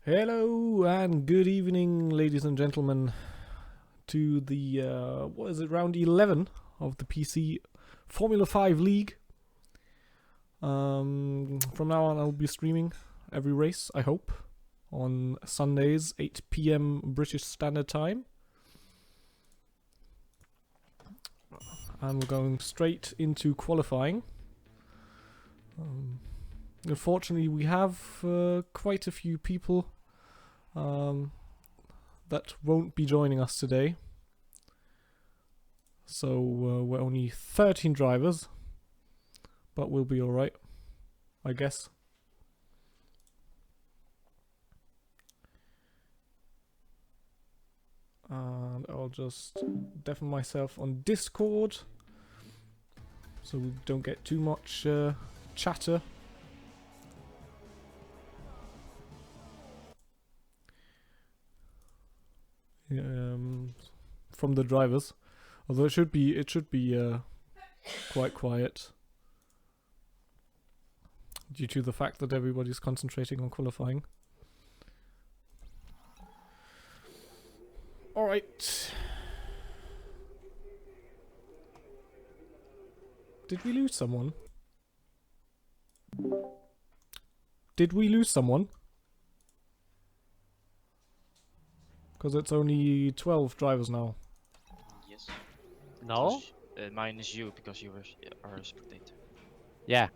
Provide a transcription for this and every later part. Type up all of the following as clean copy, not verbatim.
Hello and good evening, ladies and gentlemen, to the, what is it, round 11 of the PC Formula 5 League. From now on I'll be streaming every race, I hope, on Sundays, 8 PM British Standard Time. And we're going straight into qualifying. Unfortunately, we have quite a few people that won't be joining us today. So we're only 13 drivers, but we'll be alright, I guess. And I'll just deafen myself on Discord so we don't get too much chatter. From the drivers, although it should be quite quiet due to the fact that everybody's concentrating on qualifying. All right. Did we lose someone? Did we lose someone? Because it's only 12 drivers now. Yes. No? Minus you, because you are a spectator. Yeah.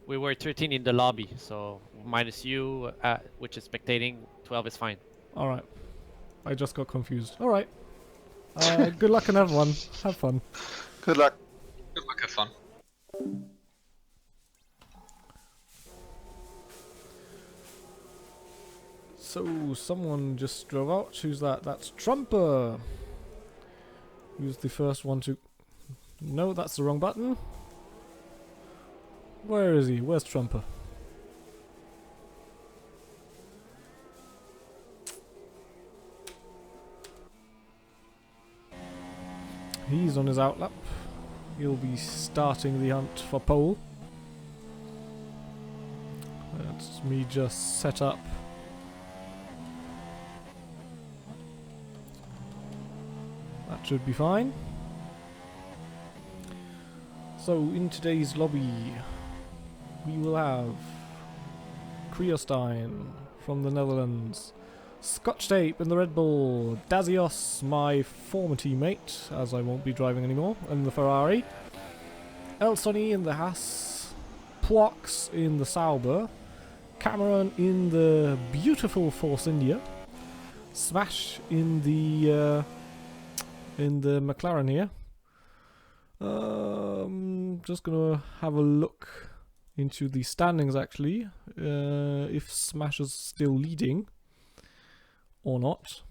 We were 13 in the lobby, so minus you, which is spectating, 12 is fine. Alright. I just got confused. Alright. Good luck on everyone. Have fun. Good luck. Good luck, have fun. So, someone just drove out. Who's that? That's Trumper. Who's the first one to... No, that's the wrong button. Where is he? Where's Trumper? He's on his outlap. He'll be starting the hunt for pole. That's me just set up. That should be fine. So in today's lobby we will have Kriostine from the Netherlands, Scotch Tape in the Red Bull, Dazios, my former teammate, as I won't be driving anymore, in the Ferrari, Elsoni in the Haas, Plox in the Sauber, Cameron in the beautiful Force India, Smash in the McLaren here. Just gonna have a look into the standings actually, if Smash is still leading or not,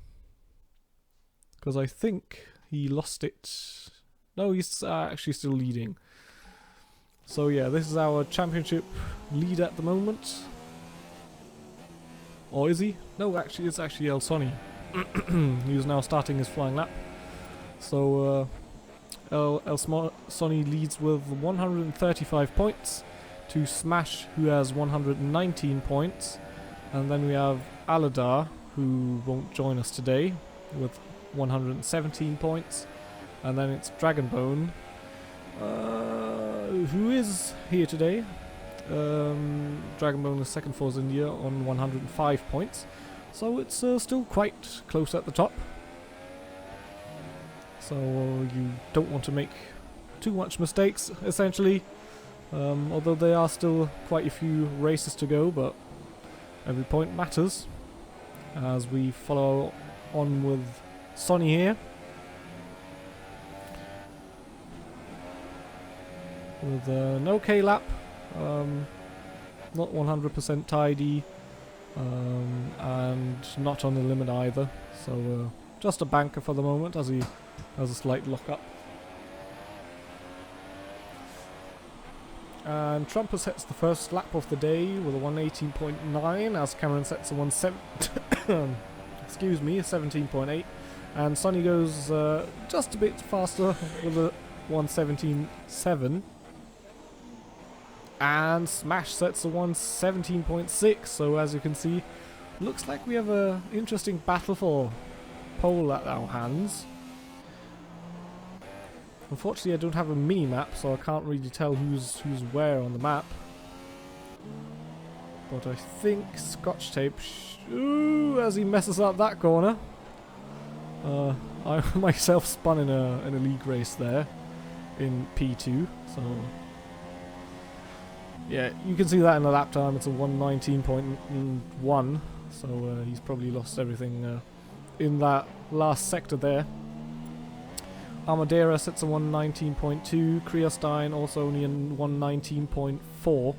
because I think he lost it. No, he's actually still leading. So yeah, this is our championship lead at the moment. Or is he? No, actually it's actually Elsoni. He's now starting his flying lap. So Elsoni leads with 135 points to Smash, who has 119 points, and then we have Aladar, who won't join us today, with 117 points, and then it's Dragonbone, who is here today. Dragonbone is second for India on 105 points, so it's still quite close at the top. So you don't want to make too much mistakes, essentially. Although there are still quite a few races to go, but every point matters. As we follow on with Sonny here. With an okay lap. Not 100% tidy. And not on the limit either. So just a banker for the moment as he has a slight lock-up. And Trumper sets the first lap of the day with a 118.9, as Cameron sets a 17.8, and Sonny goes just a bit faster with a 117.7, and Smash sets a 117.6. So as you can see, Looks like we have a interesting battle for pole at our hands. Unfortunately, I don't have a mini map, so I can't really tell who's where on the map. But I think Scotch Tape. Ooh, as he messes up that corner. I myself spun in a league race there in P2, so yeah, you can see that in the lap time. It's a 119.1, so he's probably lost everything in that last sector there. Armadera sits a 119.2, Kriastein also only in 119.4,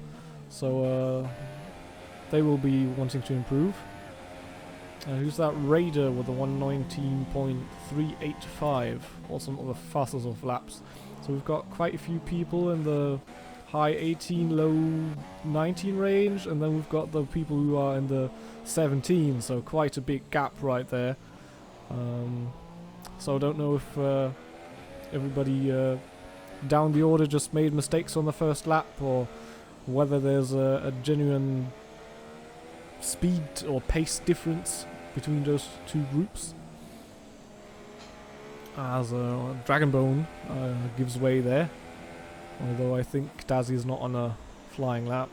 so they will be wanting to improve. Who's that Raider with a 119.385, also not the fastest of laps. So we've got quite a few people in the high 18, low 19 range, and then we've got the people who are in the 17, so quite a big gap right there. So I don't know if everybody down the order just made mistakes on the first lap, or whether there's a genuine speed or pace difference between those two groups. As Dragonbone gives way there, although I think Dazzy is not on a flying lap.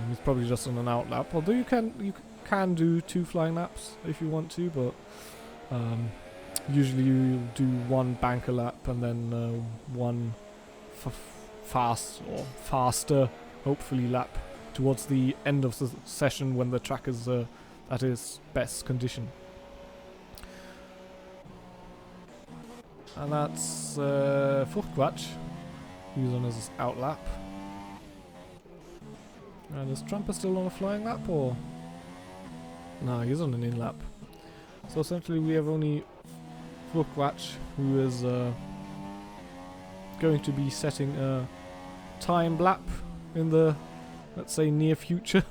He's probably just on an out lap, although you can do 2 flying laps if you want to, but usually you do 1 banker lap and then 1 fast or faster, hopefully, lap towards the end of the session when the track is at its best condition. And that's Furtquatsch, who's on his out lap. And is Trumper still on a flying lap, or? No, he's on an in lap. So essentially we have only Furtquatsch, who is going to be setting a time lap in the, let's say, near future.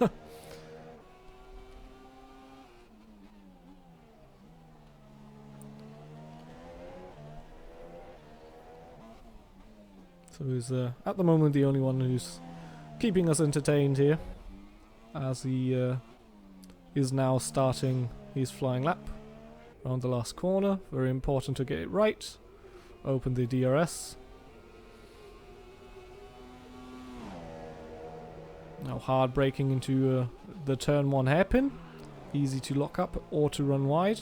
So he's at the moment the only one who's keeping us entertained here, as he is now starting his flying lap around the last corner. Very important to get it right. Open the DRS. Now hard braking into the turn 1 hairpin. Easy to lock up or to run wide.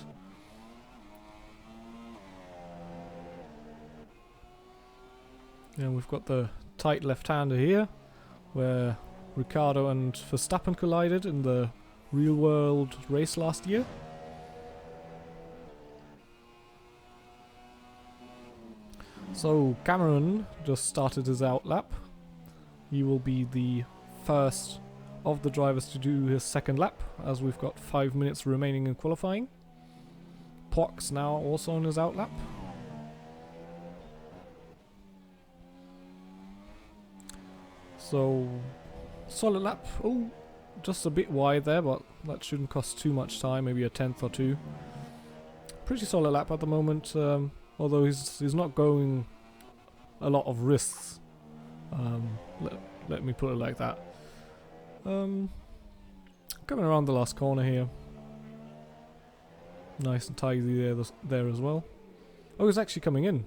And we've got the tight left-hander here, where Ricciardo and Verstappen collided in the real-world race last year. So Cameron just started his out lap. He will be the first of the drivers to do his second lap, as we've got 5 minutes remaining in qualifying. Pox now also on his out lap. So, solid lap. Oh, just a bit wide there, but that shouldn't cost too much time, maybe a 10th or 2. Pretty solid lap at the moment, although he's not going a lot of risks. Let me put it like that. Coming around the last corner here. Nice and tidy there as well. Oh, he's actually coming in.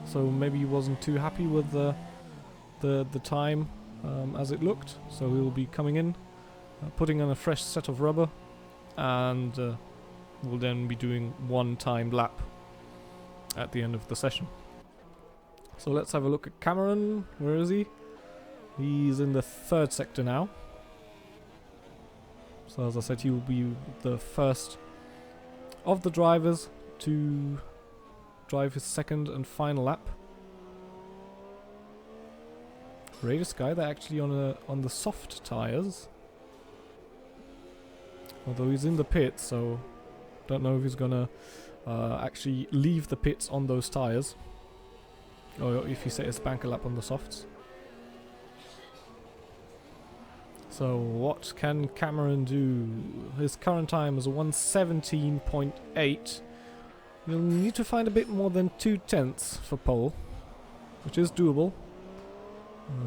So maybe he wasn't too happy with the time as it looked, so he'll be coming in, putting on a fresh set of rubber, and we'll then be doing 1 timed lap at the end of the session. So let's have a look at Cameron. Where is he? He's in the 3rd sector now. So as I said, he will be the first of the drivers to drive his second and final lap. Raider Sky, they're actually on the soft tires. Although he's in the pits, so don't know if he's gonna actually leave the pits on those tires, or if he set his banker lap on the softs. So what can Cameron do? His current time is a 117.8. You'll need to find a bit more than 2/10 for pole, which is doable.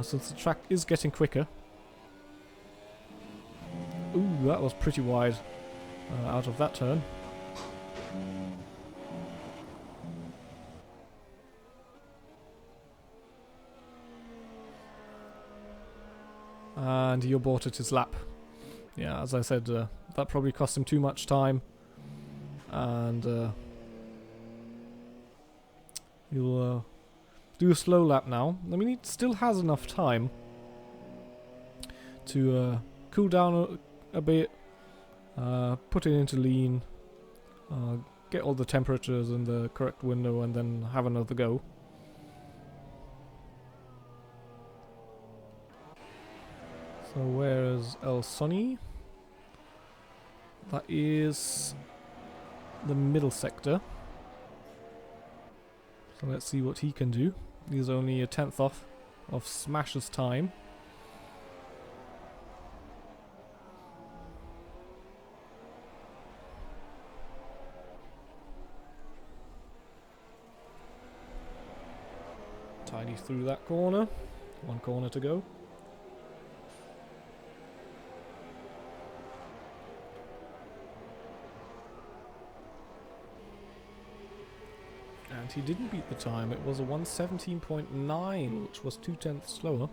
Since the track is getting quicker. Ooh, that was pretty wide out of that turn. And he aborted his lap. Yeah, as I said, that probably cost him too much time. And he'll do a slow lap now. I mean, he still has enough time to cool down a bit, put it into lean, get all the temperatures in the correct window, and then have another go. So where is El Sonny? That is the middle sector. So let's see what he can do. He's only a 10th off of Smash's time. Tiny through that corner. One corner to go. And he didn't beat the time. It was a 1:17.9, which was 2/10 slower.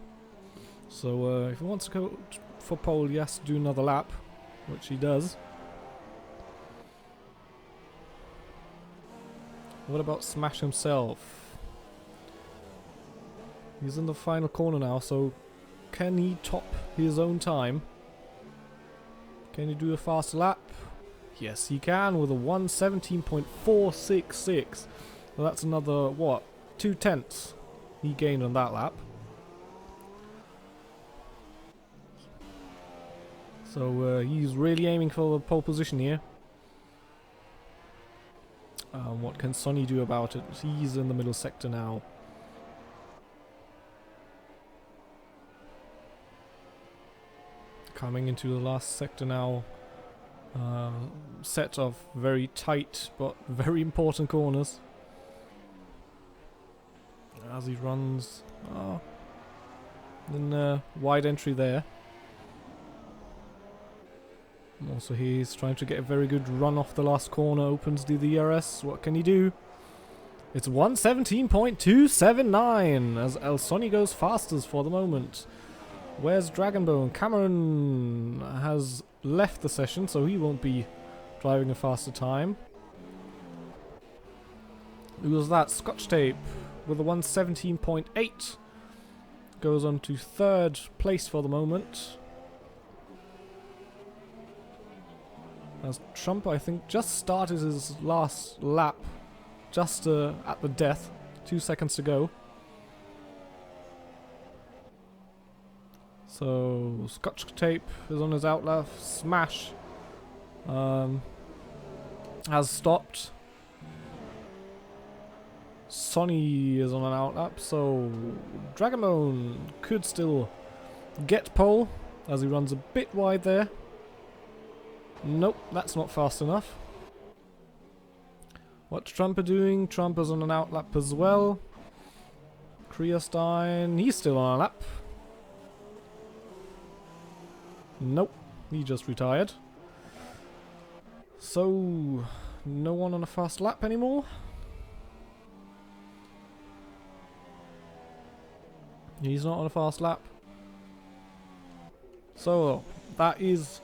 So if he wants to go for pole, he has to do another lap, which he does. What about Smash himself? He's in the final corner now, so can he top his own time? Can he do a faster lap? Yes, he can, with a 1:17.466. Well, that's another, what, 2/10 he gained on that lap. So he's really aiming for the pole position here. What can Sonny do about it? He's in the middle sector now. Coming into the last sector now. Set of very tight but very important corners. As he runs, then wide entry there. Also, he's trying to get a very good run off the last corner. Opens the DRS. What can he do? It's 1:17.279 as El Sonny goes fastest for the moment. Where's Dragonbone? Cameron has left the session, so he won't be driving a faster time. Who was that? Scotch Tape with a 1:17.8. Goes on to third place for the moment. As Trump, I think, just started his last lap. Just at the death. 2 seconds to go. So, Scotch Tape is on his outlap. Smash has stopped. Sonny is on an outlap, so Dragonbone could still get pole as he runs a bit wide there. Nope, that's not fast enough. What's Trumper doing? Trumper's on an outlap as well. Kriestein, he's still on a lap. Nope, he just retired. So, no one on a fast lap anymore. He's not on a fast lap. So, that is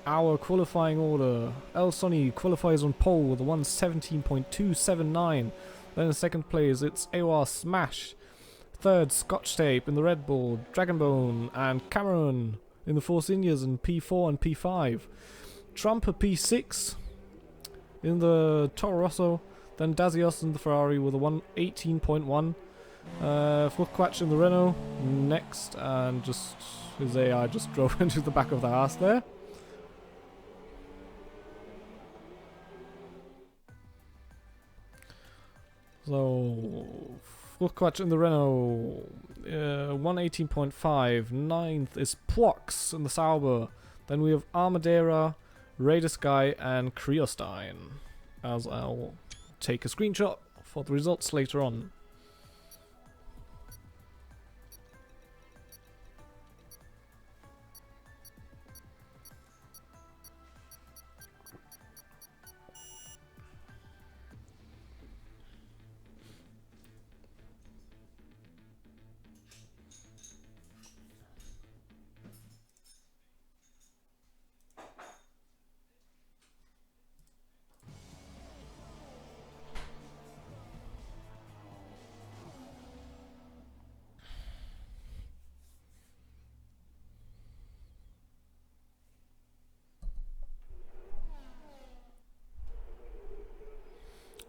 our qualifying order. El Sonny qualifies on pole with a 1:17.279. Then in second place, it's AOR Smash. Third, Scotch Tape in the Red Bull, Dragonbone, and Cameron in the Force Indias in P4 and P5. Trump at P6 in the Toro Rosso. Then Dazios in the Ferrari with a 1:18.1. Fluquatch in the Renault next, and just his AI just drove into the back of the ass there. So, Fluquatch in the Renault, 1:18.5. Ninth is Pwox in the Sauber. Then we have Armadera, Raider Sky, and Kriestein. As I'll take a screenshot for the results later on.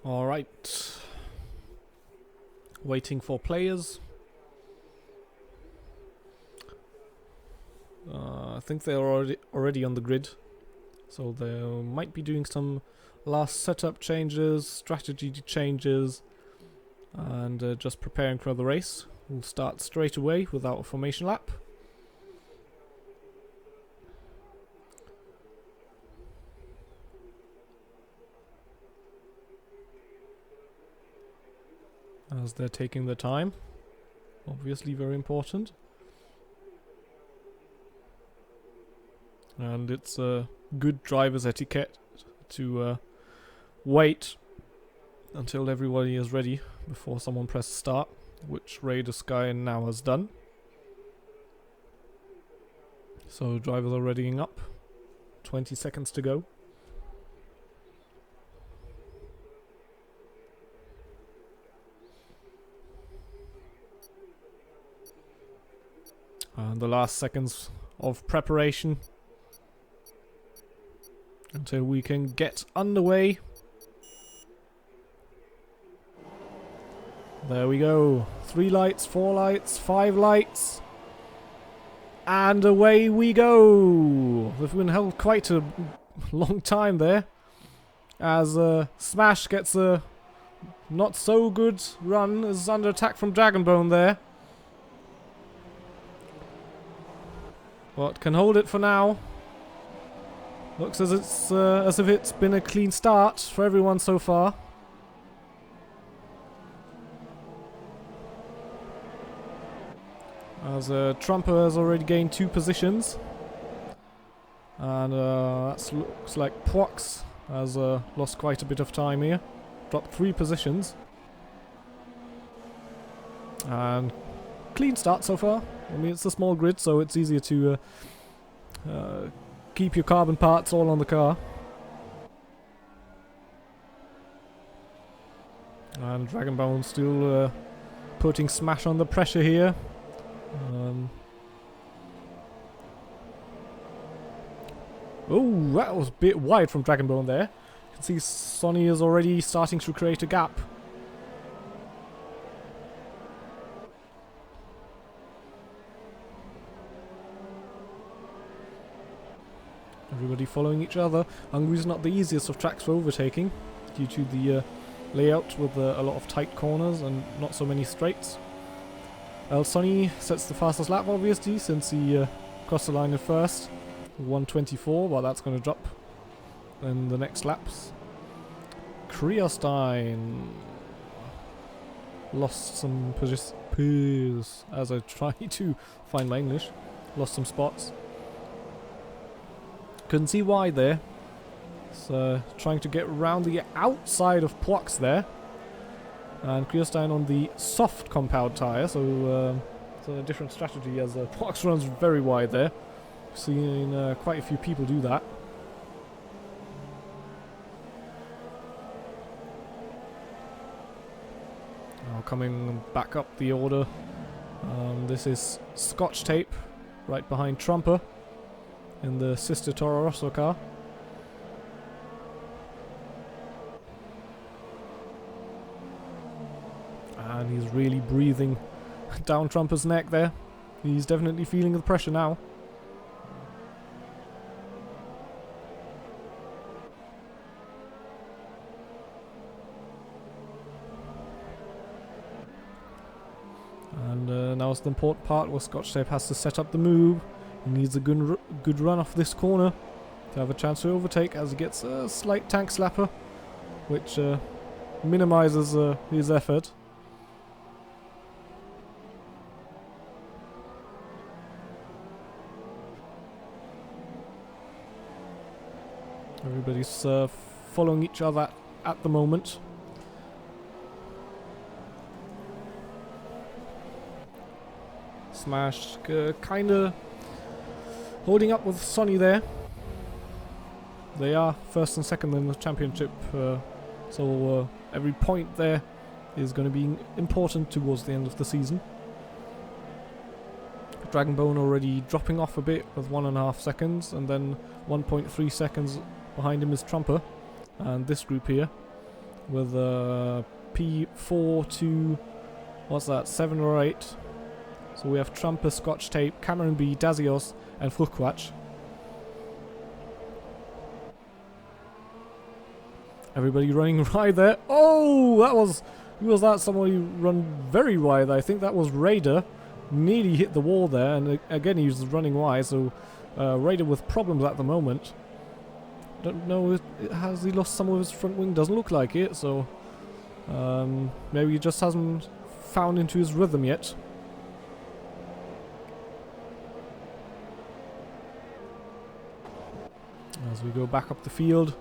Alright. Waiting for players. I think they're already on the grid. So they might be doing some last setup changes, strategy changes, and just preparing for the race. We'll start straight away without a formation lap. As they're taking their time. Obviously very important. And it's a good driver's etiquette to wait until everybody is ready before someone presses start, which Raider Sky now has done. So drivers are readying up. 20 seconds to go. And the last seconds of preparation until we can get underway. There we go. 3 lights, 4 lights, 5 lights. And away we go. We've been held quite a long time there. As Smash gets a not so good run. Is under attack from Dragonbone there. But can hold it for now. Looks as if it's been a clean start for everyone so far. As Trumper has already gained 2 positions. And that looks like Pox has lost quite a bit of time here. Dropped 3 positions. And clean start so far. I mean, it's a small grid, so it's easier to keep your carbon parts all on the car. And Dragonbone still putting Smash on the pressure here. Oh, that was a bit wide from Dragonbone there. You can see Sonny is already starting to create a gap. Everybody following each other. Hungary's not the easiest of tracks for overtaking due to the layout with a lot of tight corners and not so many straights. Sonny sets the fastest lap obviously since he crossed the line at first. 124, but that's going to drop in the next laps. Kriastein lost some positions as I try to find my English. Lost some spots. Couldn't see why there. So trying to get around the outside of Pox there. And Kriastein on the soft compound tyre, so it's a different strategy as Pox runs very wide there. Seen quite a few people do that. Now coming back up the order. This is Scotch Tape right behind Trumper in the sister Toro Rosso car. And he's really breathing down Trumper's neck there. He's definitely feeling the pressure now. And now it's the important part where Scotch Tape has to set up the move. He needs a good run off this corner to have a chance to overtake as he gets a slight tank slapper, which minimizes his effort. Everybody's following each other at the moment. Smash kinda holding up with Sonny there. They are first and second in the championship, so every point there is going to be important towards the end of the season. Dragonbone already dropping off a bit with 1.5 seconds, and then 1.3 seconds behind him is Trumper, and this group here with P4 to, what's that, 7 or 8. So we have Trumper, Scotch Tape, Cameron B, Dazios, and Fruchtquatsch. Everybody running wide there. Oh, that was... Who was that? Somebody run very wide. I think that was Raider. Nearly hit the wall there, and again he was running wide, so Raider with problems at the moment. Don't know, has he lost some of his front wing? Doesn't look like it, so maybe he just hasn't found into his rhythm yet. As we go back up the field,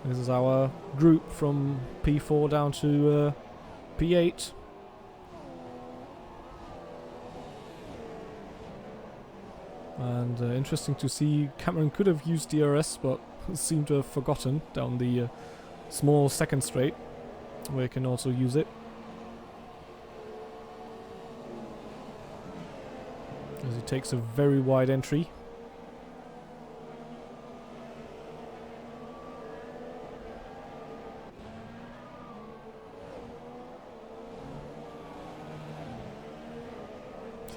this is our group from P4 down to P8. And interesting to see, Cameron could have used DRS, but seemed to have forgotten down the small second straight, where he can also use it. As he takes a very wide entry.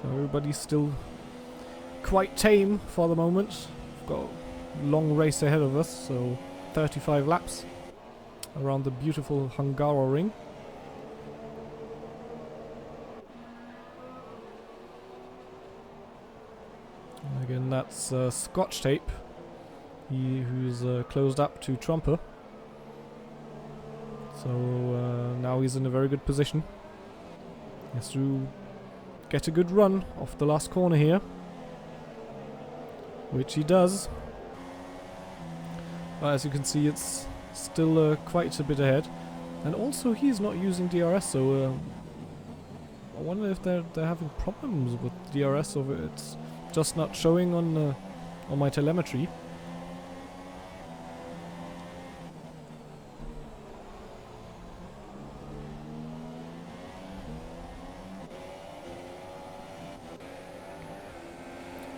So everybody's still quite tame for the moment. We've got a long race ahead of us, so 35 laps around the beautiful Hungaroring. And again, that's Scotch Tape, who's closed up to Trumper. So now he's in a very good position. He has to get a good run off the last corner here, which he does. But as you can see, it's still quite a bit ahead, and also he's not using DRS, so I wonder if they're having problems with DRS, or if it's just not showing on my telemetry.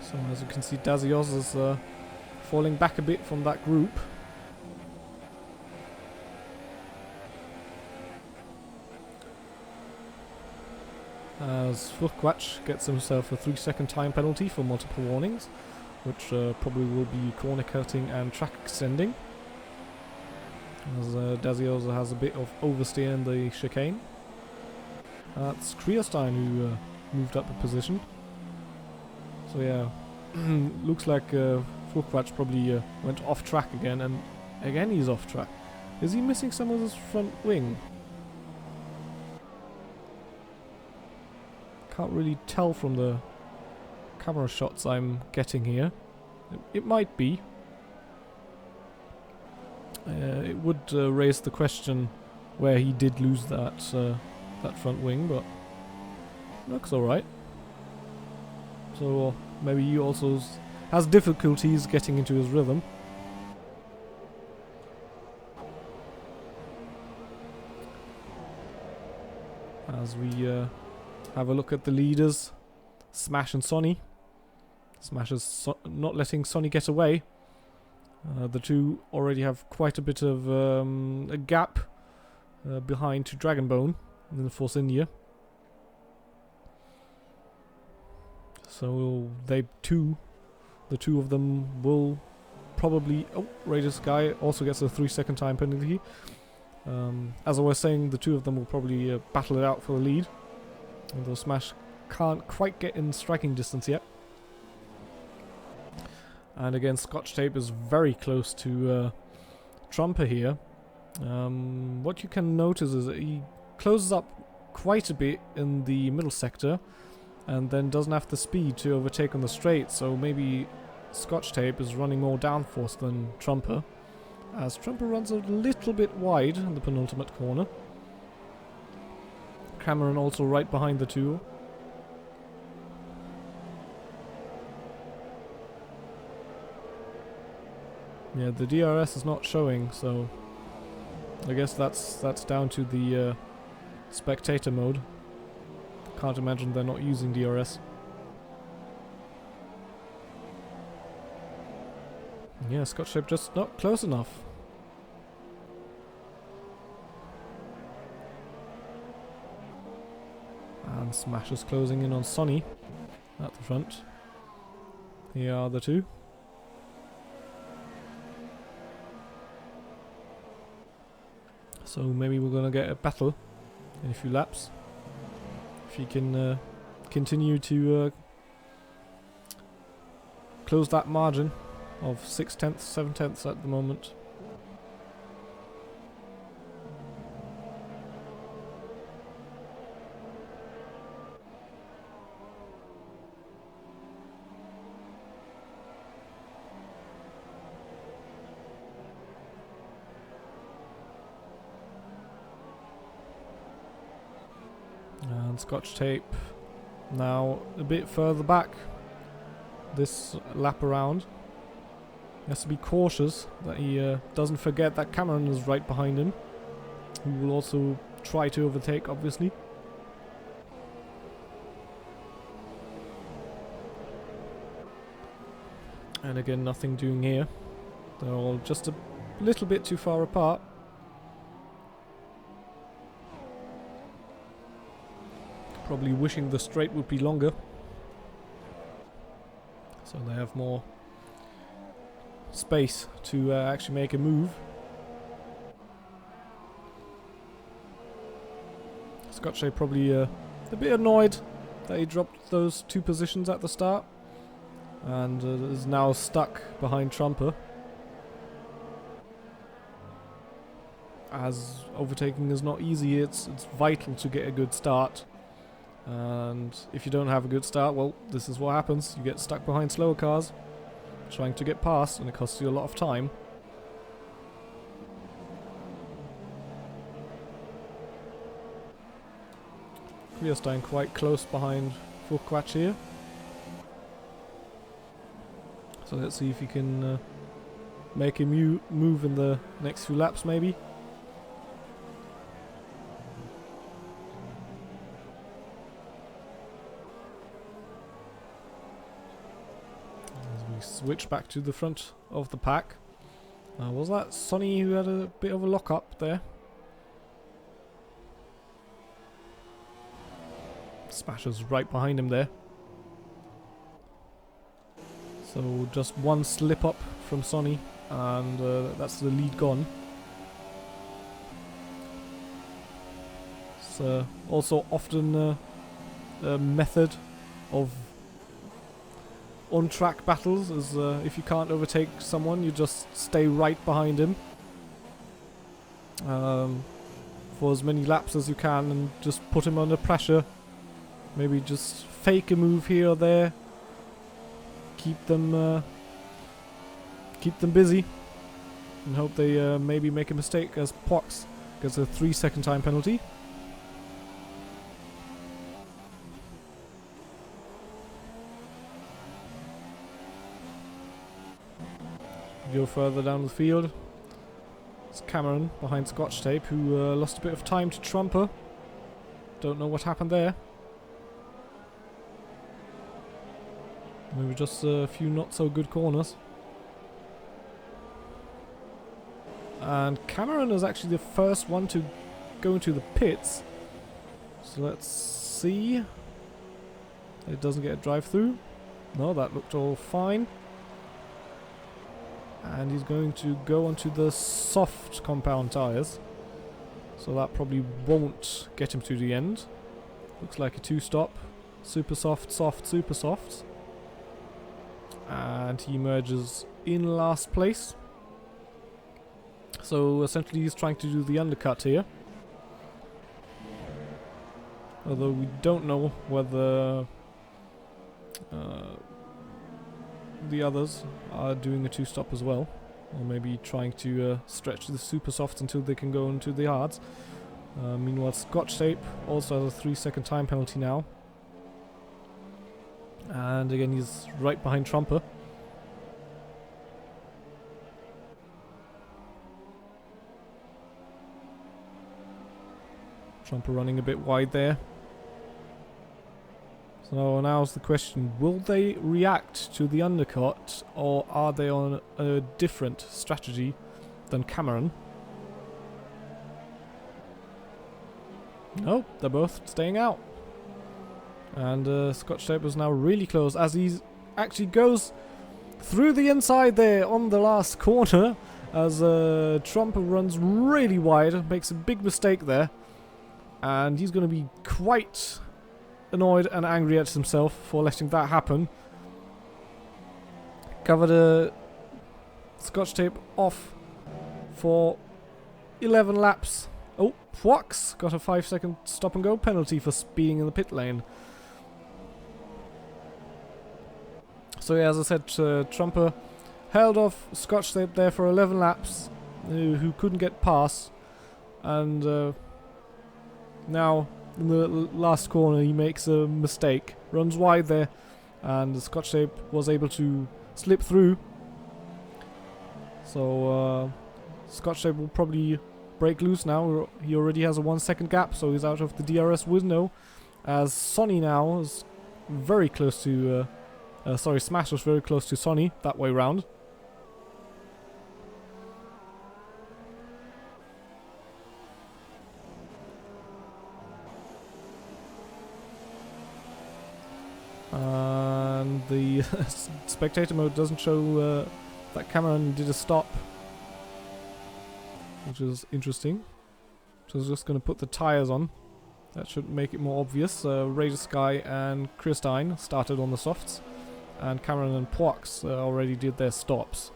So as you can see, Dazios is falling back a bit from that group. As Fruchtquatsch gets himself a 3-second time penalty for multiple warnings, which probably will be corner cutting and track extending. As Dazios has a bit of oversteer in the chicane. That's Krierstein who moved up a position. So yeah, looks like Fruchtquatsch probably went off track again, and again he's off track. Is he missing some of his front wing? Can't really tell from the camera shots I'm getting here. It might be. It would raise the question where he did lose that that front wing, but looks alright. So maybe he also has difficulties getting into his rhythm. As we have a look at the leaders, Smash and Sonny. Smash is not letting Sonny get away. The two already have quite a bit of a gap behind to Dragonbone in the Force India. So the two of them will probably... Oh, Raider Sky also gets a 3-second time penalty. As I was saying, the two of them will probably battle it out for the lead. Although Smash can't quite get in striking distance yet. And again, Scotch Tape is very close to Trumper here. What you can notice is that he closes up quite a bit in the middle sector, and then doesn't have the speed to overtake on the straight, so maybe Scotch Tape is running more downforce than Trumper, as Trumper runs a little bit wide in the penultimate corner. Cameron also right behind the two. Yeah, the DRS is not showing, so I guess that's down to the spectator mode. Can't imagine they're not using DRS. Yeah, Scotch Tape just not close enough. And Smash is closing in on Sonny at the front. Here are the two. So maybe we're gonna get a battle in a few laps. If he can continue to close that margin of 6/10, 7/10 at the moment. And Scotch Tape now a bit further back this lap around. He has to be cautious that he doesn't forget that Cameron is right behind him, who will also try to overtake, obviously. And again, nothing doing here. They're all just a little bit too far apart. Probably wishing the straight would be longer, so they have more space to actually make a move. Scotch probably a bit annoyed that he dropped those 2 positions at the start, and is now stuck behind Trumper, as overtaking is not easy. It's vital to get a good start. And if you don't have a good start, well, this is what happens. You get stuck behind slower cars, trying to get past, and it costs you a lot of time. We are staying quite close behind Furquatch here. So let's see if he can make a move in the next few laps, maybe. Switch back to the front of the pack. Was that Sonny who had a bit of a lock-up there? Smasher's right behind him there. So just one slip up from Sonny, and that's the lead gone. It's also often a method of on-track battles, is if you can't overtake someone, you just stay right behind him for as many laps as you can and just put him under pressure. Maybe just fake a move here or there. Keep them busy and hope they maybe make a mistake, as Pox gets a 3-second time penalty. Go further down the field. It's Cameron behind Scotch Tape, who lost a bit of time to Trumper. Don't know what happened there. Maybe just a few not so good corners. And Cameron is actually the first one to go into the pits. So let's see. It doesn't get a drive through. No, that looked all fine. And he's going to go onto the soft compound tyres. So that probably won't get him to the end. Looks like a 2-stop. Super soft, soft, super soft. And he emerges in last place. So essentially he's trying to do the undercut here. Although we don't know whether the others are doing a 2-stop as well, or maybe trying to stretch the super softs until they can go into the hards. Meanwhile, Scotch Tape also has a 3-second time penalty now, and again he's right behind Trumper. Trumper running a bit wide there. So now's the question, will they react to the undercut, or are they on a different strategy than Cameron? No, they're both staying out. And Scotch Tape is now really close as he actually goes through the inside there on the last corner as Trumper runs really wide, makes a big mistake there. And he's going to be quite annoyed and angry at himself for letting that happen. Covered a Scotch Tape off for 11 laps. Oh, Pwox got a 5-second stop and go penalty for speeding in the pit lane. So yeah, as I said, Trumper held off Scotch Tape there for 11 laps, who couldn't get past. And now in the last corner he makes a mistake, runs wide there, and the Scotch Tape was able to slip through. So Scotch Tape will probably break loose now. He already has a 1-second gap, so he's out of the DRS window. As Sonny now is very close to... sorry, Smash was very close to Sonny that way round. And the spectator mode doesn't show that Cameron did a stop, which is interesting. So I was just going to put the tires on. That should make it more obvious. Raider Sky and Christine started on the softs, and Cameron and Pwox already did their stops.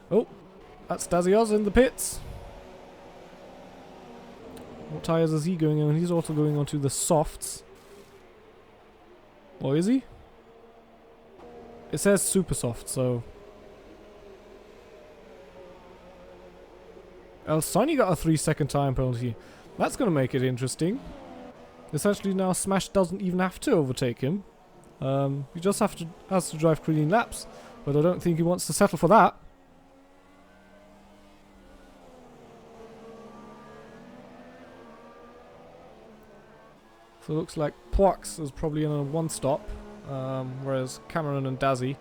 Oh, that's Dazios in the pits. What tires is he going on? He's also going onto the softs. Or is he? It says super soft, so... Sonny got a 3-second time penalty. That's going to make it interesting. Essentially now Smash doesn't even have to overtake him. He just has to drive clean laps, but I don't think he wants to settle for that. So it looks like Pwox is probably on a 1-stop, whereas Cameron and Dazzy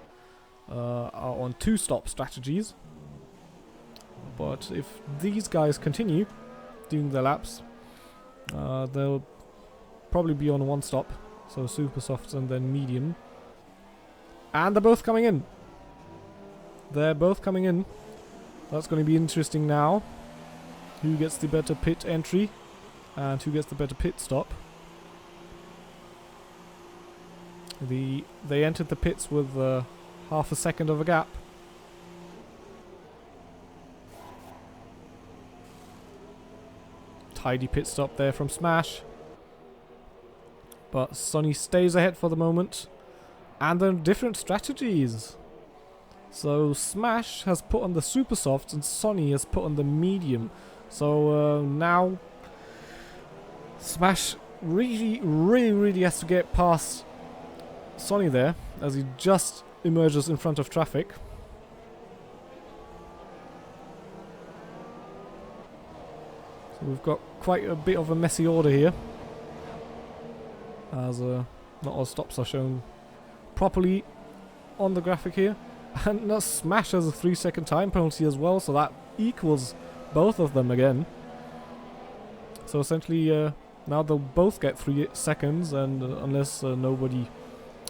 are on 2-stop strategies. But if these guys continue doing their laps, they'll probably be on a 1-stop. So super softs and then medium. And they're both coming in. They're both coming in. That's going to be interesting now. Who gets the better pit entry and who gets the better pit stop. They entered the pits with half a second of a gap. Tidy pit stop there from Smash. But Sonny stays ahead for the moment. And then different strategies. So Smash has put on the super soft and Sonny has put on the medium. So now Smash really has to get past Sonny there as he just emerges in front of traffic. So we've got quite a bit of a messy order here, as not all stops are shown properly on the graphic here. And now Smash has a 3-second time penalty as well, so that equals both of them again. So essentially now they'll both get 3 seconds, and unless nobody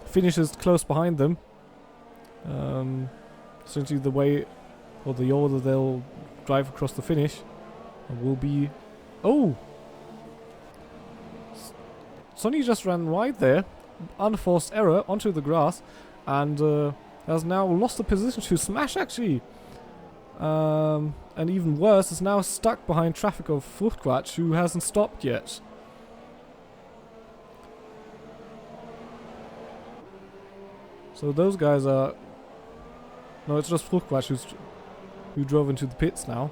finishes close behind them, essentially the way or the order they'll drive across the finish will be... Oh! Sonny just ran wide there, unforced error onto the grass, and has now lost the position to Smash actually. And even worse, is now stuck behind traffic of Fruchtquatsch, who hasn't stopped yet. So those guys are... No, it's just Fruchtquatsch who drove into the pits now.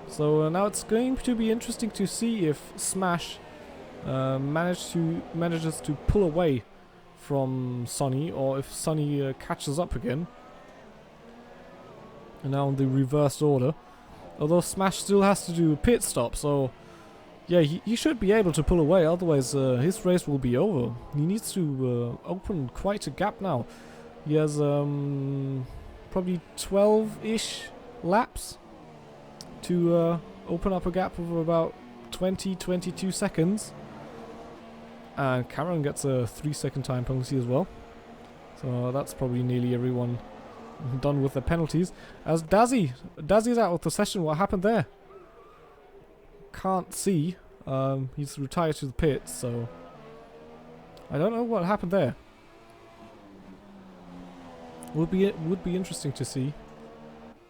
So now it's going to be interesting to see if Smash manages to pull away from Sonny, or if Sonny catches up again. And now in the reversed order. Although Smash still has to do a pit stop, so yeah, he should be able to pull away, otherwise his race will be over. He needs to open quite a gap now. He has probably 12-ish laps to open up a gap of about 20-22 seconds. And Cameron gets a 3-second time penalty as well. So that's probably nearly everyone done with the penalties. As Dazzy's out of the session. What happened there? Can't see. He's retired to the pits, so I don't know what happened there. Would be interesting to see.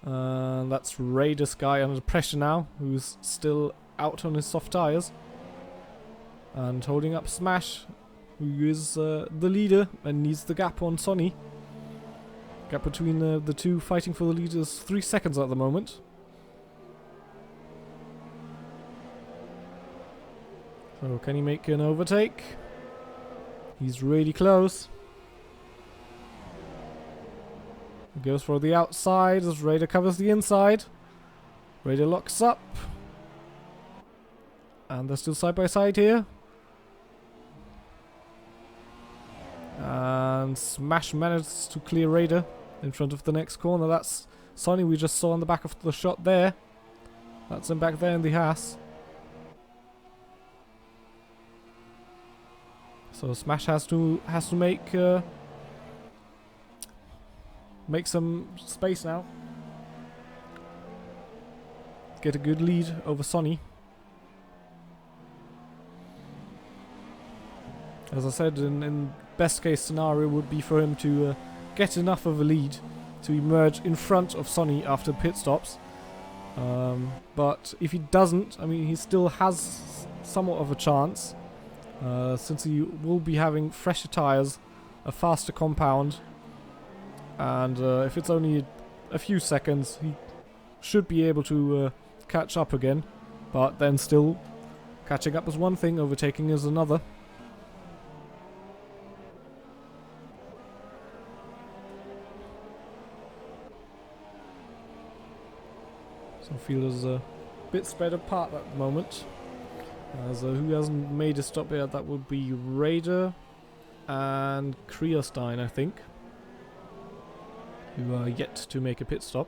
That's Raiders guy under pressure now, who's still out on his soft tires, and holding up Smash, who is the leader and needs the gap on Sonny. Gap between the two fighting for the lead is 3 seconds at the moment. So can he make an overtake? He's really close. He goes for the outside as Raider covers the inside. Raider locks up. And they're still side by side here. And Smash manages to clear Raider in front of the next corner. That's Sonny we just saw on the back of the shot there. That's him back there in the Haas. So Smash has to make some space now. Get a good lead over Sonny. As I said, in best case scenario would be for him to get enough of a lead to emerge in front of Sonny after pit stops. But if he doesn't, I mean, he still has somewhat of a chance. Since he will be having fresher tyres, a faster compound, and if it's only a few seconds, he should be able to catch up again. But then still, catching up is one thing, overtaking is another. So field is a bit spread apart at the moment. As who hasn't made a stop yet? That would be Raider and Krielstein, I think, who are yet to make a pit stop.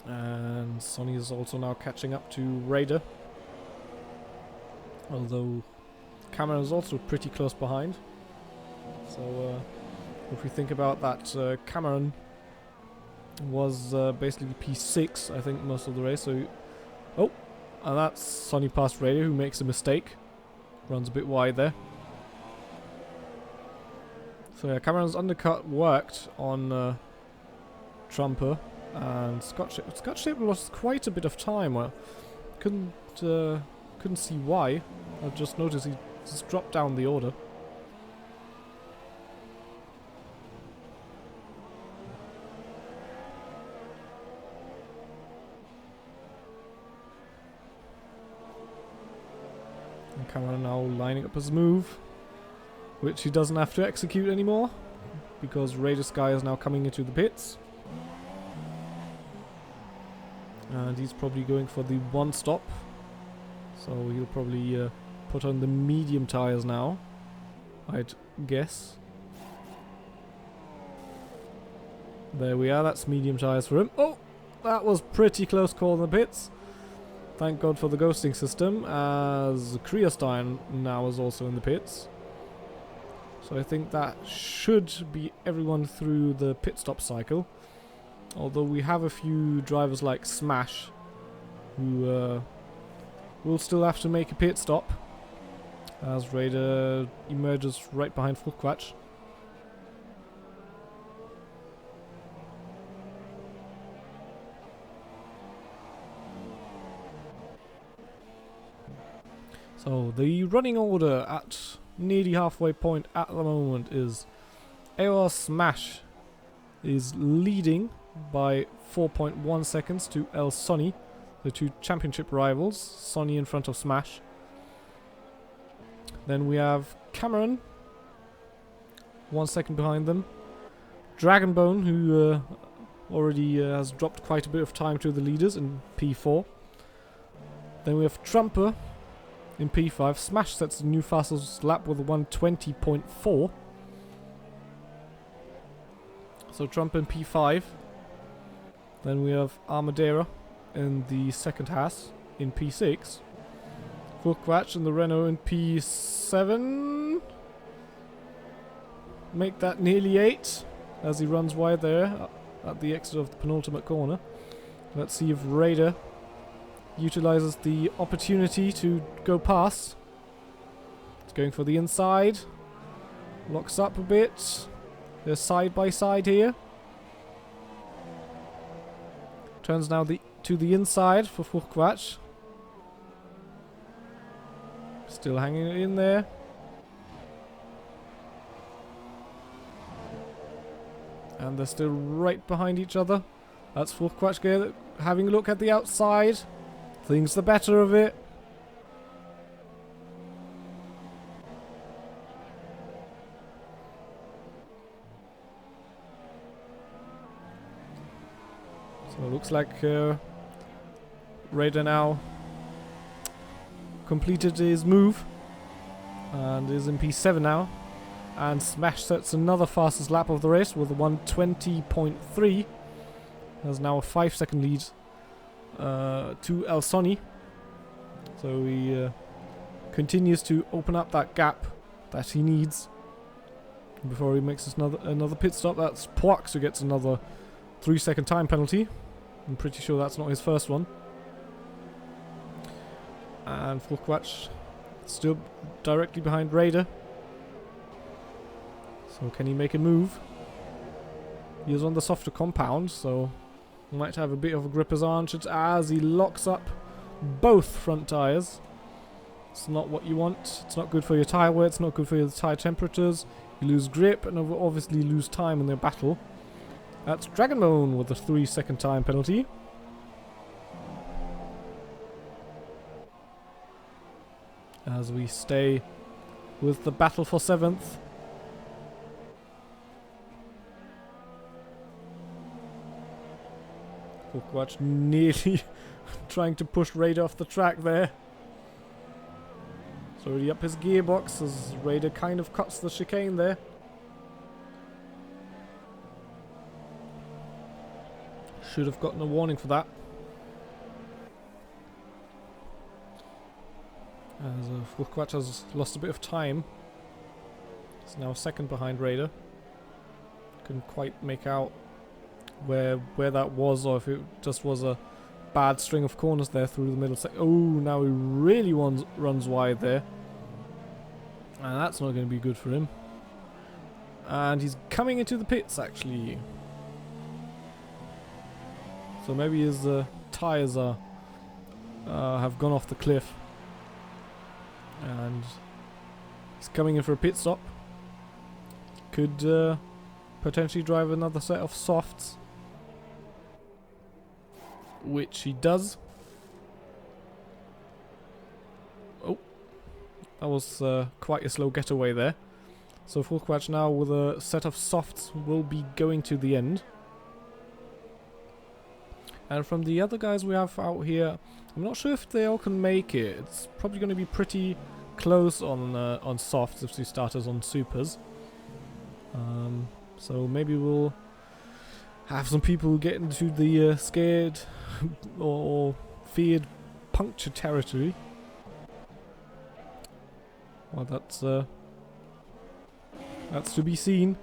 And Sonny is also now catching up to Raider, although Cameron is also pretty close behind. So if we think about that, Cameron was basically P6, I think, most of the race. So, oh, and that's Sonny past Raider, who makes a mistake, runs a bit wide there. So yeah, Cameron's undercut worked on Trumper, and Scotch-Tape lost quite a bit of time. Well, couldn't see why. I've just noticed he just dropped down the order. And Cameron now lining up his move, which he doesn't have to execute anymore, because Raider Sky is now coming into the pits. And he's probably going for the one stop. So he'll probably put on the medium tires now, I'd guess. There we are, that's medium tires for him. Oh, that was pretty close call in the pits. Thank God for the ghosting system, as Krielstein now is also in the pits. So I think that should be everyone through the pit stop cycle. Although we have a few drivers like Smash, who will still have to make a pit stop, as Raider emerges right behind Fullquatch. So the running order at nearly halfway point at the moment is AOR Smash is leading by 4.1 seconds to El Sonny, the two championship rivals. Sonny in front of Smash. Then we have Cameron, 1 second behind them. Dragonbone, who already has dropped quite a bit of time to the leaders in P4. Then we have Trumper in P5. Smash sets the new fastest lap with a 1:20.4. So Trumper in P5. Then we have Armadera in the second Haas in P6. Furquatch in the Renault in P7. Make that nearly 8 as he runs wide there at the exit of the penultimate corner. Let's see if Raider utilizes the opportunity to go past. It's going for the inside. Locks up a bit. They're side by side here. Turns now to the inside for Furquatch. Still hanging in there. And they're still right behind each other. That's Furquatch having a look at the outside. Thinks the better of it. So it looks like Raider now completed his move and is in P7 now. And Smash sets another fastest lap of the race with a 1:20.3. Has now a 5-second lead to El Sony. So he continues to open up that gap that he needs before he makes another pit stop. That's Poix who gets another 3-second time penalty. I'm pretty sure that's not his first one. And Furquatch still directly behind Raider. So can he make a move? He is on the softer compound, so he might have a bit of a gripper's arch as he locks up both front tyres. It's not what you want. It's not good for your tyre wear. It's not good for your tyre temperatures. You lose grip and obviously lose time in their battle. That's Dragonbone with a 3-second time penalty. As we stay with the battle for 7th. Furquatch nearly trying to push Raider off the track there. It's already up his gearbox as Raider kind of cuts the chicane there. Should have gotten a warning for that. As Furquatch has lost a bit of time. It's now second behind Raider. Couldn't quite make out where that was, or if it just was a bad string of corners there through the middle. Oh, now he really runs wide there. And that's not going to be good for him. And he's coming into the pits, actually. So maybe his tyres have gone off the cliff. And he's coming in for a pit stop. Could potentially drive another set of softs. Which he does. Oh. That was quite a slow getaway there. So Furquatch now with a set of softs will be going to the end. And from the other guys we have out here, I'm not sure if they all can make it. It's probably going to be pretty close on softs if they start us on supers. So maybe we'll have some people get into the scared or feared puncture territory. Well, that's to be seen.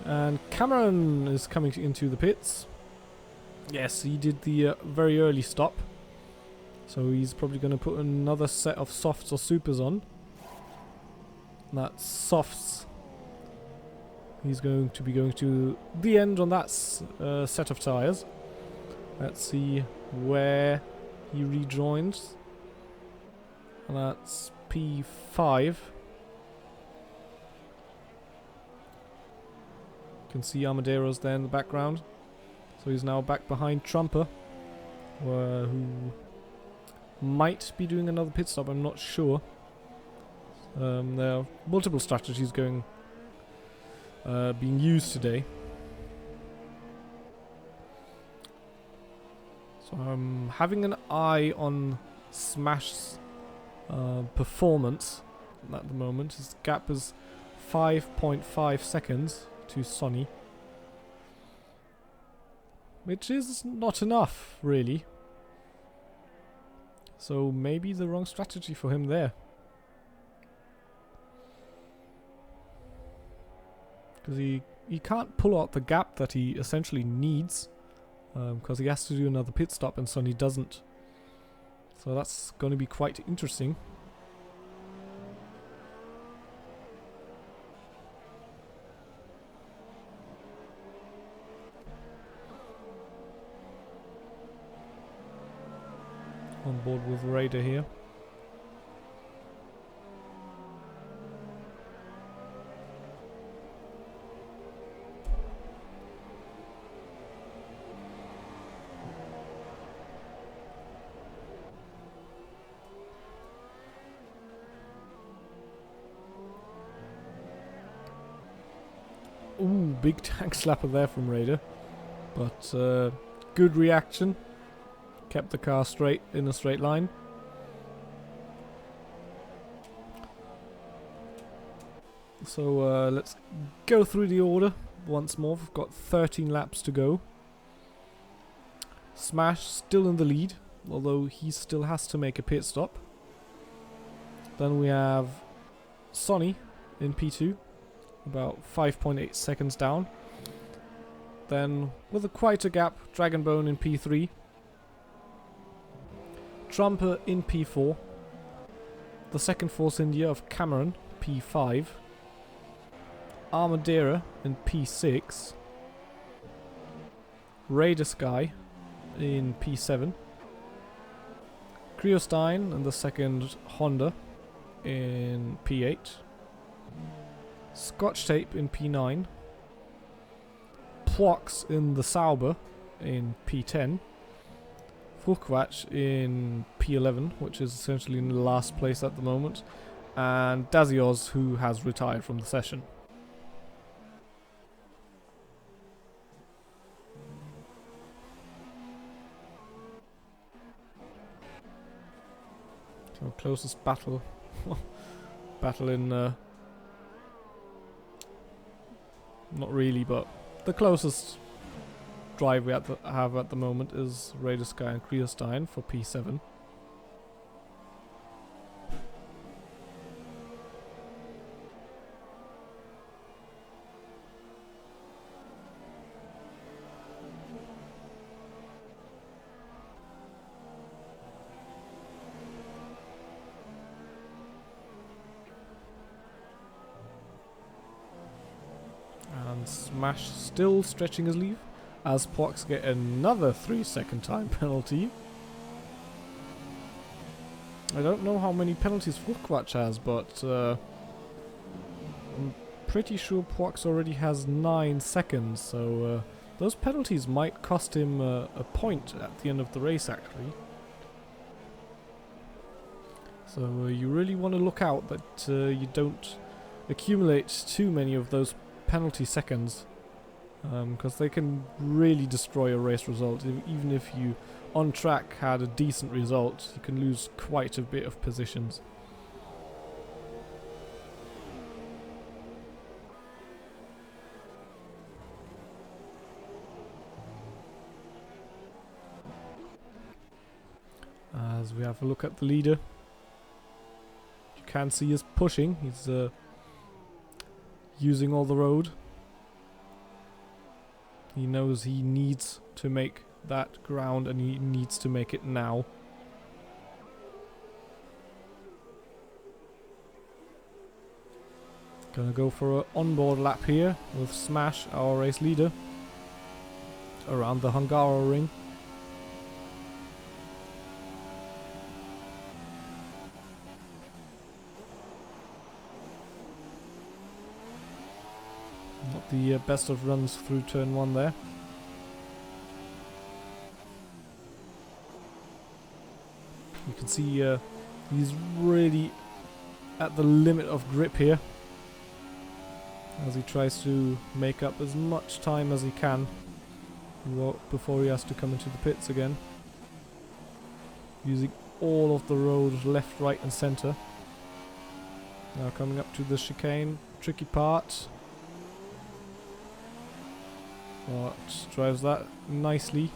And Cameron is coming into the pits. Yes, he did the very early stop. So he's probably going to put another set of softs or supers on. And that's softs. He's going to be going to the end on that set of tyres. Let's see where he rejoins. And that's P5. You can see Armadero's there in the background. So he's now back behind Trumper, who might be doing another pit stop, I'm not sure. There are multiple strategies being used today. So I'm having an eye on Smash's performance at the moment. His gap is 5.5 seconds to Sonny. which is not enough, really. So maybe the wrong strategy for him there. Because he can't pull out the gap that he essentially needs. Because he has to do another pit stop and Sonny doesn't. So that's going to be quite interesting. On board with Raider here. Ooh, big tank slapper there from Raider. But good reaction. Kept the car straight in a straight line. So let's go through the order once more. We've got 13 laps to go. Smash still in the lead, although he still has to make a pit stop. Then we have Sonny in P2, about 5.8 seconds down. Then, with quite a gap, Dragonbone in P3. Trumper in P4. The second Force India of Cameron, P5. Armadera in P6. Raider Sky in P7. Creostein and the second Honda in P8. Scotch Tape in P9. Plox in the Sauber in P10. Fulquach in P11, which is essentially in the last place at the moment. And Dazioz, who has retired from the session. So closest battle. Battle in... not really, but the closest drive we have at the moment is Raider Sky and Creostein for P7. And Smash still stretching his lead, as Plox get another 3-second time penalty. I don't know how many penalties Fulquach has, but I'm pretty sure Plox already has 9 seconds, so those penalties might cost him a point at the end of the race, actually. So you really want to look out that you don't accumulate too many of those penalty seconds, because they can really destroy a race result. Even if you on track had a decent result, you can lose quite a bit of positions. As we have a look at the leader, you can see he's pushing. He's using all the road. He knows he needs to make that ground, and he needs to make it now. Gonna go for an onboard lap here with Smash, our race leader, around the Hungaroring. Not the best of runs through turn 1 there. You can see he's really at the limit of grip here, as he tries to make up as much time as he can before he has to come into the pits again. Using all of the road left, right and centre. Now coming up to the chicane, tricky part. but drives that nicely.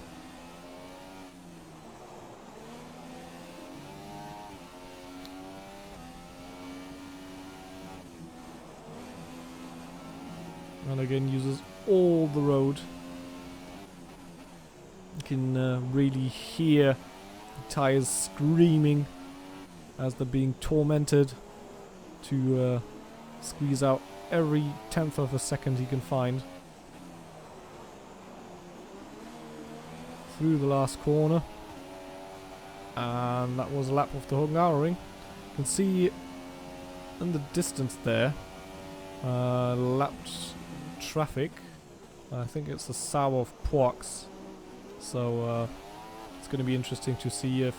And again uses all the road. You can really hear the tyres screaming as they're being tormented to squeeze out every tenth of a second he can find. Through the last corner. And that was a lap of the Hungarian. You can see in the distance there lapped traffic. I think it's the south of Poix. So it's going to be interesting to see if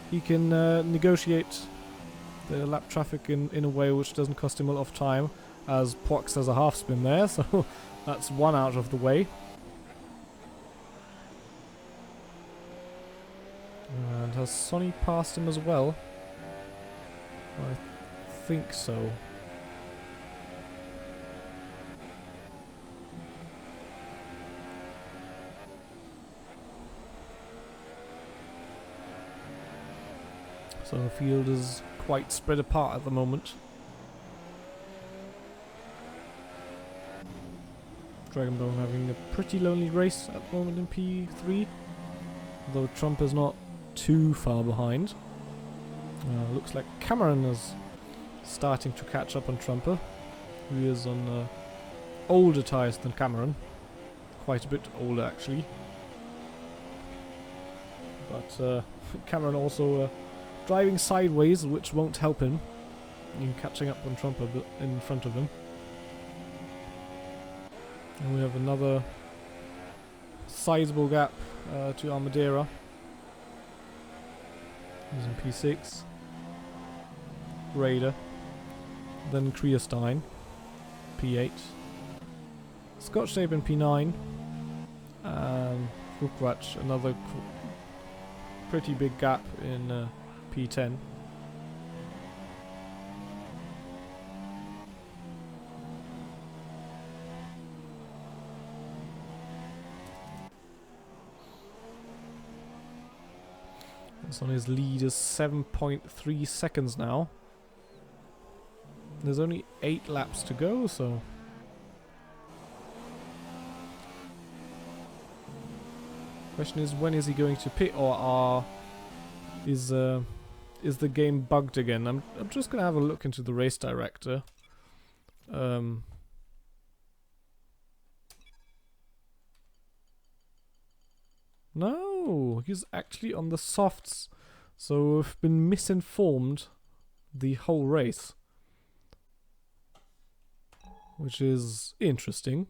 he can negotiate the lap traffic in a way which doesn't cost him a lot of time, as Poix has a half spin there, so that's one out of the way. And has Sonny passed him as well? I think so. So the field is quite spread apart at the moment. Dragonbone having a pretty lonely race at the moment in P3, though Trump is not too far behind. Looks like Cameron is starting to catch up on Trumper, who is on older tyres than Cameron. Quite a bit older actually. But Cameron also driving sideways, which won't help him in catching up on Trumper in front of him. And we have another sizable gap to Armadera. Using P6. Raider. Then Kriestein. P8. Scotch-Tape in P9. And Vukwatch, another pretty big gap in P10. That's on his lead is 7.3 seconds now. There's only 8 laps to go, so question is, when is he going to pit, or is the game bugged again? I'm just gonna have a look into the race director. No, he's actually on the softs, so we've been misinformed the whole race, which is interesting.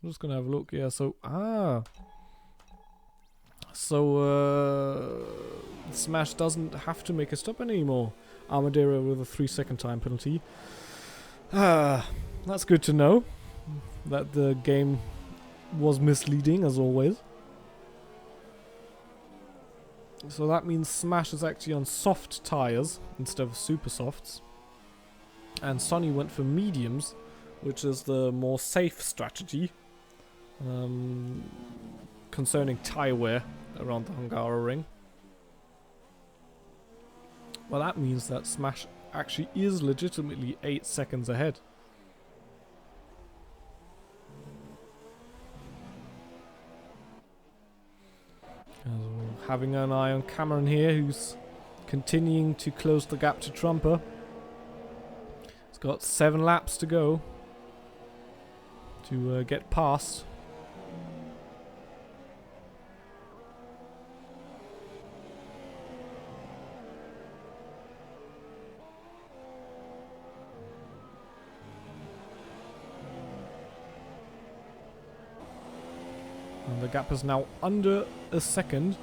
I'm just gonna have a look. Yeah, so Smash doesn't have to make a stop anymore. Armadera with a 3-second time penalty. That's good to know. That the game was misleading as always. So that means Smash is actually on soft tires instead of super softs. And Sonny went for mediums, which is the more safe strategy concerning tire wear around the Hungarian. Well, that means that Smash actually is legitimately 8 seconds ahead. Having an eye on Cameron here, who's continuing to close the gap to Trumper. He's got 7 laps to go to get past. And the gap is now under a second.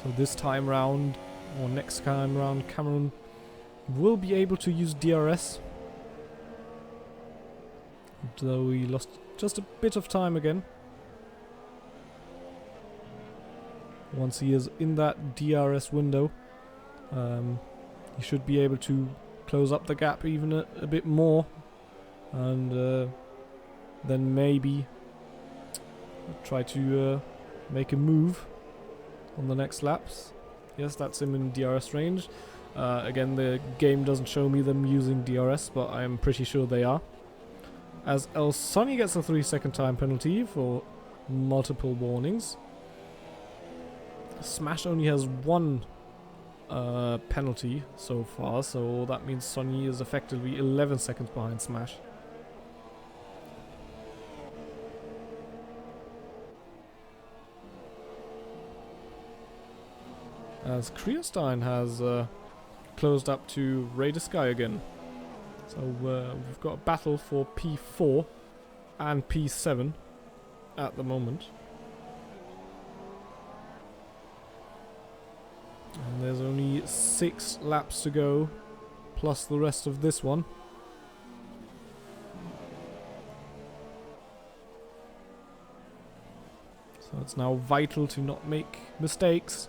So this time round, or next time round, Cameron will be able to use DRS. Though he lost just a bit of time again. Once he is in that DRS window, he should be able to close up the gap even a bit more and then maybe I'll try to make a move on the next laps. Yes, that's him in DRS range. Again, the game doesn't show me them using DRS, but I'm pretty sure they are. As El Sonny gets a 3-second time penalty for multiple warnings. Smash only has one penalty so far, so that means Sonny is effectively 11 seconds behind Smash. As Krielstein has closed up to Raider Sky again. So we've got a battle for P4 and P7 at the moment. And there's only 6 laps to go, plus the rest of this one. So it's now vital to not make mistakes.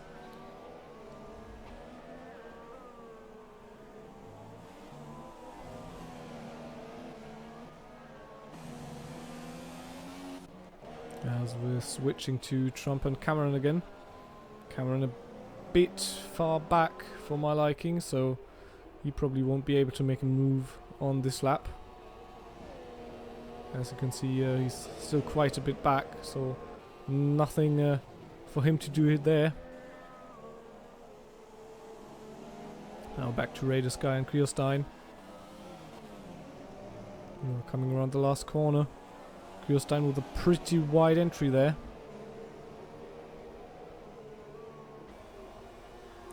As we're switching to Trump and Cameron again. Cameron a bit far back for my liking, so he probably won't be able to make a move on this lap. As you can see, he's still quite a bit back, so nothing for him to do there. Now back to Raider Sky and Krielstein. Coming around the last corner. Krielstein with a pretty wide entry there.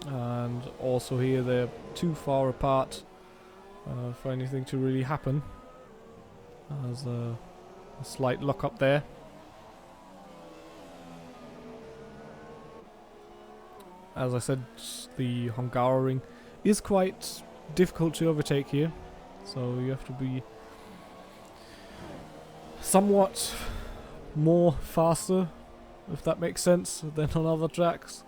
And also here they're too far apart for anything to really happen. There's a slight lock up there. As I said, the Hungarian is quite difficult to overtake here, so you have to be somewhat more faster, if that makes sense, than on other tracks.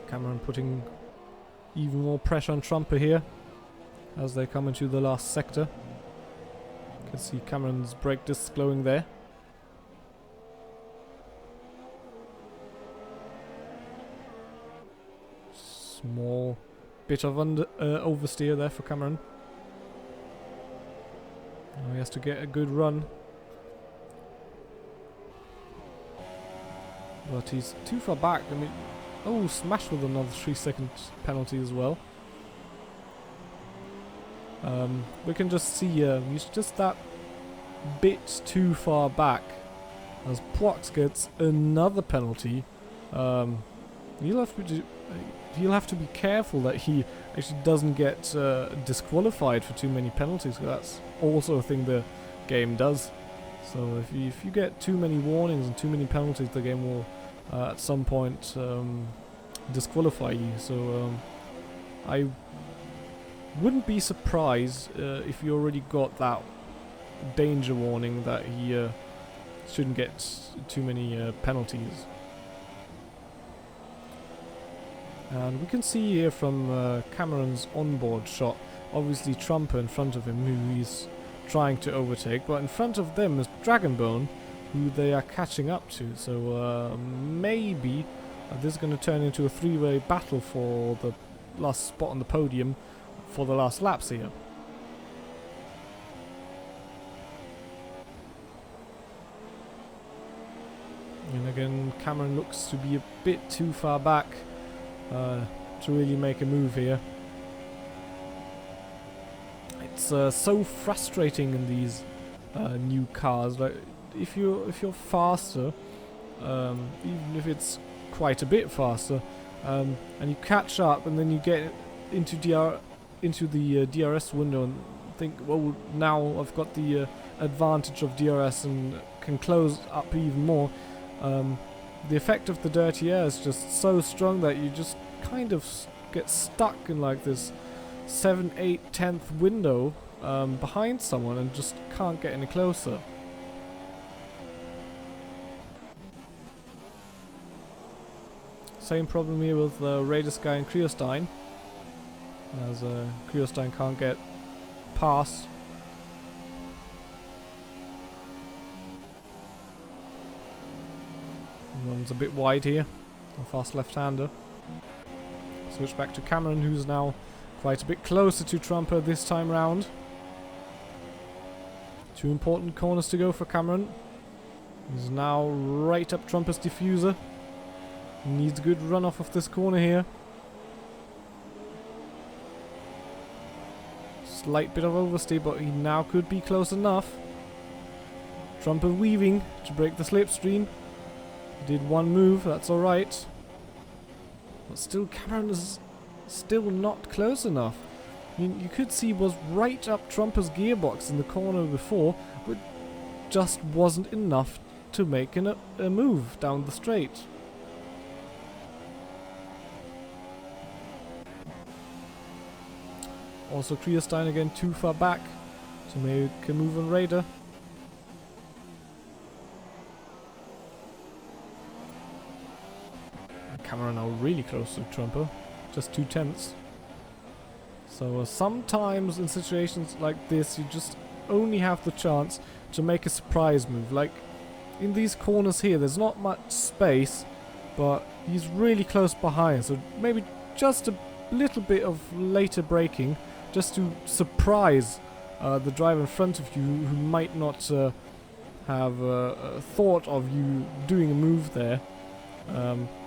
Cameron putting even more pressure on Trumper here as they come into the last sector. You can see Cameron's brake discs glowing there. Small bit of oversteer there for Cameron. Now he has to get a good run. But he's too far back. I mean, oh, Smash with another 3-second penalty as well. We can just see he's just that bit too far back. As Plox gets another penalty. He'll have to be careful that he actually doesn't get disqualified for too many penalties. That's also a thing the game does. So if you get too many warnings and too many penalties, the game will at some point disqualify you. So I wouldn't be surprised if you already got that danger warning that he shouldn't get too many penalties. And we can see here from Cameron's onboard shot, obviously Trumper in front of him, who he's trying to overtake, but in front of them is Dragonbone, who they are catching up to. So maybe this is going to turn into a 3-way battle for the last spot on the podium for the last laps here. And again, Cameron looks to be a bit too far back to really make a move here. It's so frustrating in these new cars. Like if you're faster, even if it's quite a bit faster, and you catch up, and then you get into the DRS window and think, well, now I've got the advantage of DRS and can close up even more. The effect of the dirty air is just so strong that you just kind of get stuck in like this 7, 8, 10th window behind someone and just can't get any closer. Same problem here with Raider Sky and Krielstein, as Krielstein can't get past And it's a bit wide here. A fast left-hander. Switch back to Cameron, who's now quite a bit closer to Trumper this time round. 2 important corners to go for Cameron. He's now right up Trumper's diffuser. He needs a good runoff of this corner here. Slight bit of overstay, but he now could be close enough. Trumper weaving to break the slipstream. He did one move, that's alright. But still, Cameron is still not close enough. I mean, you could see he was right up Trumper's gearbox in the corner before, but just wasn't enough to make a move down the straight. Also, Kriestein again too far back to make a move on Raider. Cameron now really close to Trumper, just 2/10. So sometimes in situations like this, you just only have the chance to make a surprise move. Like in these corners here, there's not much space, but he's really close behind. So maybe just a little bit of later braking, just to surprise the driver in front of you, who might not have thought of you doing a move there.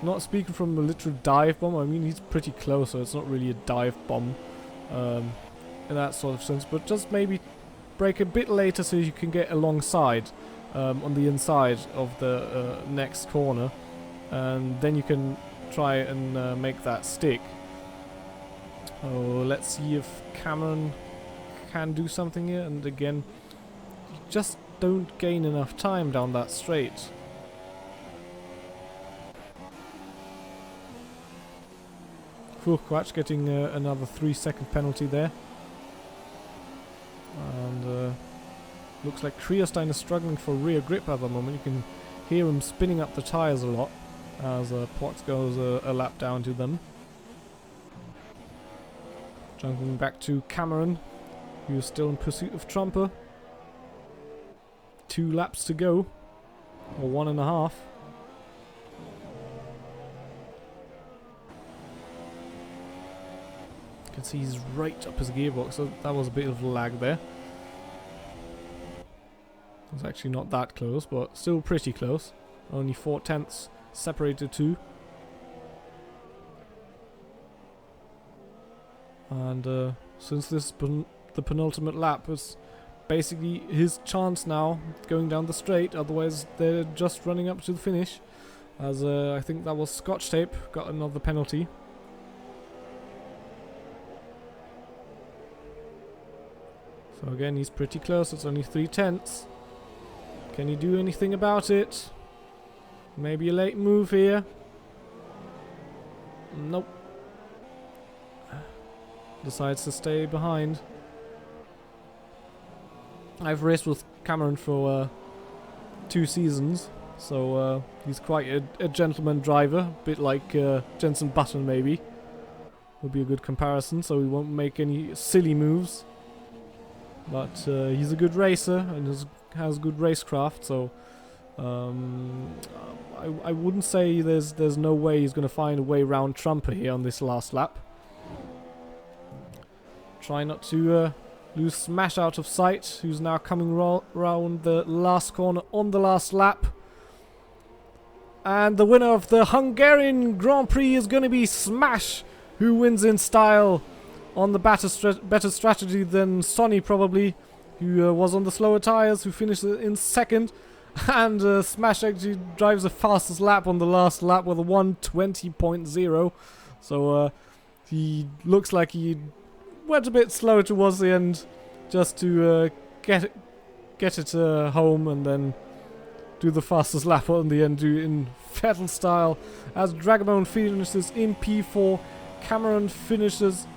Not speaking from a literal dive bomb, I mean he's pretty close, so it's not really a dive bomb in that sort of sense, but just maybe brake a bit later so you can get alongside on the inside of the next corner, and then you can try and make that stick. Oh, let's see if Cameron can do something here, and again, you just don't gain enough time down that straight. Quach getting another 3-second penalty there. And looks like Kriestein is struggling for rear grip at the moment. You can hear him spinning up the tyres a lot as Potts goes a lap down to them. Jumping back to Cameron, who's still in pursuit of Trumper. 2 laps to go, or 1.5. You can see he's right up his gearbox, so that was a bit of lag there. It's actually not that close, but still pretty close. Only 4/10 separated 2. And since this the penultimate lap, is basically his chance now going down the straight, otherwise they're just running up to the finish, as I think that was Scotch Tape got another penalty. So again, he's pretty close, it's only 3/10. Can he do anything about it? Maybe a late move here. Nope. Decides to stay behind. I've raced with Cameron for 2 seasons, so he's quite a gentleman driver, a bit like Jenson Button maybe. Would be a good comparison, so he won't make any silly moves. But he's a good racer and has good racecraft, so I wouldn't say there's no way he's going to find a way around Trumper here on this last lap. Try not to lose Smash out of sight, who's now coming round the last corner on the last lap. And the winner of the Hungarian Grand Prix is going to be Smash, who wins in style on the better strategy than Sonny probably, who was on the slower tyres, who finished in second. And Smash actually drives the fastest lap on the last lap with a 1:20.0. So he looks like he went a bit slower towards the end, just to get it home and then do the fastest lap on the end in Vettel style. As Dragamon finishes in P4, Cameron finishes.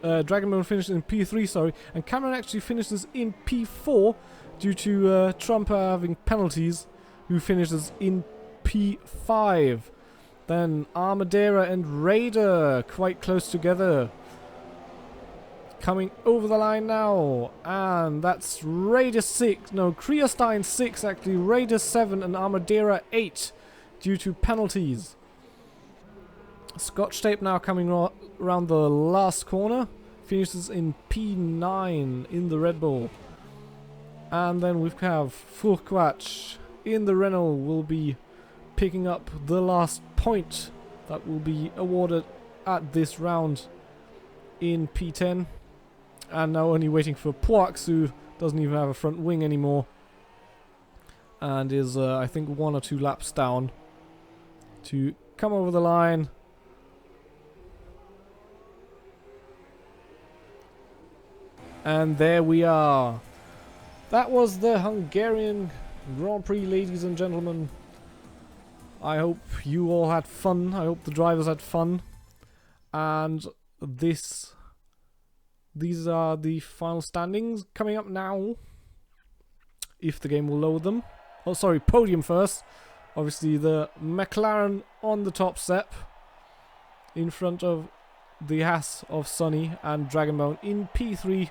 Dragamon finishes in P3, sorry, and Cameron actually finishes in P4 due to Trumper having penalties, who finishes in P5. Then Armadera and Raider quite close together. Coming over the line now, and that's Raider 6, no, Kriestein 6 actually, Raider 7 and Armadera 8 due to penalties. Scotch Tape now coming around the last corner. Finishes in P9 in the Red Bull. And then we have Furquatch in the Renault will be picking up the last point that will be awarded at this round in P10. And now only waiting for Poaxu, doesn't even have a front wing anymore. And is, I think, 1 or 2 laps down to come over the line. And there we are. That was the Hungarian Grand Prix, ladies and gentlemen. I hope you all had fun. I hope the drivers had fun. And these are the final standings coming up now. If the game will load them. Oh, sorry, podium first. Obviously, the McLaren on the top step. In front of the Haas of Sunny and Dragonbone in P3.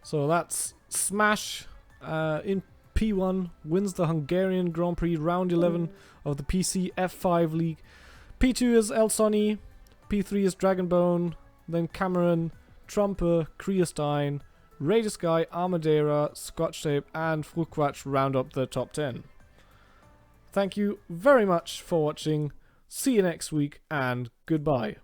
So that's Smash in P1 wins the Hungarian Grand Prix round 11 of the PC F5 League. P2 is El Sonny, P3 is Dragonbone, then Cameron, Trumper, Kriestein, Raider Sky, Armadera, Scotch Tape, and Furquatch round up the top 10. Thank you very much for watching. See you next week, and goodbye.